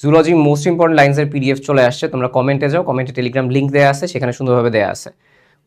Zoology most important লাইন্সের PDF চলে আসছে, তোমরা কমেন্টে যাও, কমেন্টে টেলিগ্রাম লিঙ্ক দেওয়া আছে, সেখানে সুন্দরভাবে দেওয়া আছে।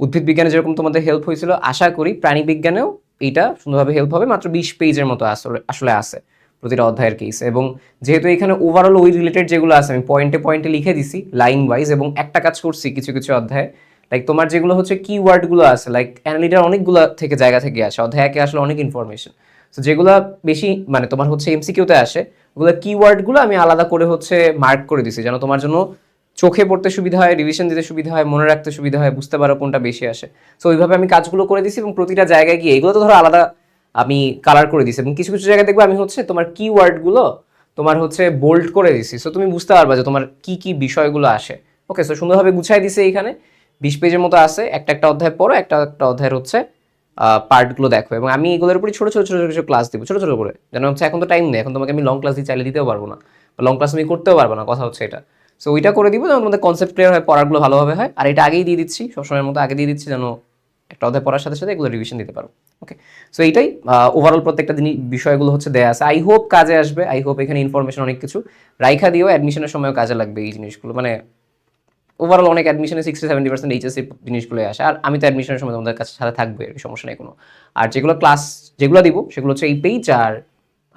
উদ্ভিদ বিজ্ঞানে যেরকম তোমাদের হেল্প হয়েছিল, আশা করি প্রাণী বিজ্ঞানেও এইটা সুন্দরভাবে হেল্প হবে। মাত্র 20 পেজের মতো আসলে আছে প্রতিটা অধ্যায়ের কেস, এবং যেহেতু এখানে ওভারঅল ওই রিলেটেড যেগুলো আছে আমি পয়েন্টে পয়েন্টে লিখে দিছি লাইন ওয়াইজ, এবং একটা কাজ করছি কিছু কিছু অধ্যায়ে, লাইক তোমার যেগুলো হচ্ছে কিওয়ার্ডগুলো আছে, লাইক অ্যানালিটার অনেকগুলো থেকে জায়গা থেকে আসে, অধ্যায় একে আসলে অনেক ইনফরমেশন। তো যেগুলো বেশি মানে তোমার হচ্ছে এমসিকিউতে আসে, ওগুলো কিওয়ার্ডগুলো আমি আলাদা করে হচ্ছে মার্ক করে দিছি, যেন তোমার জন্য চোখে পড়তে সুবিধা হয়, রিভিশন দিতে সুবিধা হয়, মনে রাখতে সুবিধা হয়, বুঝতে পারো কোনটা বেশি আসে। সো ওইভাবে আমি কাজগুলো করে দিছি, এবং প্রতিটা জায়গায় গিয়ে এগুলো তো ধরো আলাদা আমি কালার করে দিছি, এবং কিছু কিছু জায়গায় দেখবো আমি হচ্ছে তোমার কিওয়ার্ডগুলো তোমার হচ্ছে বোল্ড করে দিছি, সো তুমি বুঝতে পারবা যে তোমার কি কি বিষয়গুলো আসে। ওকে, সো সুন্দরভাবে গুছাই দিছে এইখানে। 20 পেজের মতো আছে, একটা একটা অধ্যায় পড়ো, একটা একটা অধ্যায়ের হচ্ছে পার্টগুলো দেখো, এবং আমি এগুলোর উপরে ছোটো ছোটো ছোটো কিছু ক্লাস দিব, ছোটো ছোটো করে, যেন হচ্ছে এখন তো টাইম নেই, এখন তোমাকে আমি লং ক্লাস দিয়ে চাইলে দিতেও পারবো না, বা লং ক্লাস আমি করতেও পারবো না, কথা হচ্ছে এটা। সো ওইটা করে দিব যেন তোমাদের কনসেপ্ট ক্লিয়ার হয়, পড়াগুলো ভালোভাবে হয়। আর এটা আগেই দিয়ে দিচ্ছি, সবসময়ের মতো আগে দিয়ে দিচ্ছি, যেন একটা অধ্যায় পড়ার সাথে সাথে এগুলো রিভিশন দিতে পারো। ওকে, সো এইটাই ওভারঅল প্রত্যেকটা জিনিস বিষয়গুলো হচ্ছে দেয়া আছে। আই হোপ কাজে আসবে, আই হোপ এখানে ইনফরমেশন অনেক কিছু রাইখা দিও, অ্যাডমিশনের সময়ও কাজে লাগবে এই জিনিসগুলো। মানে ওভারঅল অনেক অ্যাডমিশনে 60-70% এইচএসসি জিনিসগুলো আসে, আর আমি তো অ্যাডমিশনের সময় তোমাদের কাছে সাথে থাকবে, সমস্যা নেই কোনো। আর যেগুলো ক্লাস যেগুলো দিব সেগুলো হচ্ছে এই পেজ আর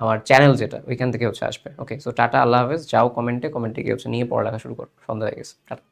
আমার চ্যানেল যেটা, ওইখান থেকে হচ্ছে আসবে। ওকে, সো টাটা, আল্লাহ হাফেজ। যাও কমেন্টে গিয়ে হচ্ছে নিয়ে পড়ালেখা শুরু করো, সন্ধ্যা হয়ে গেছে, টাটা।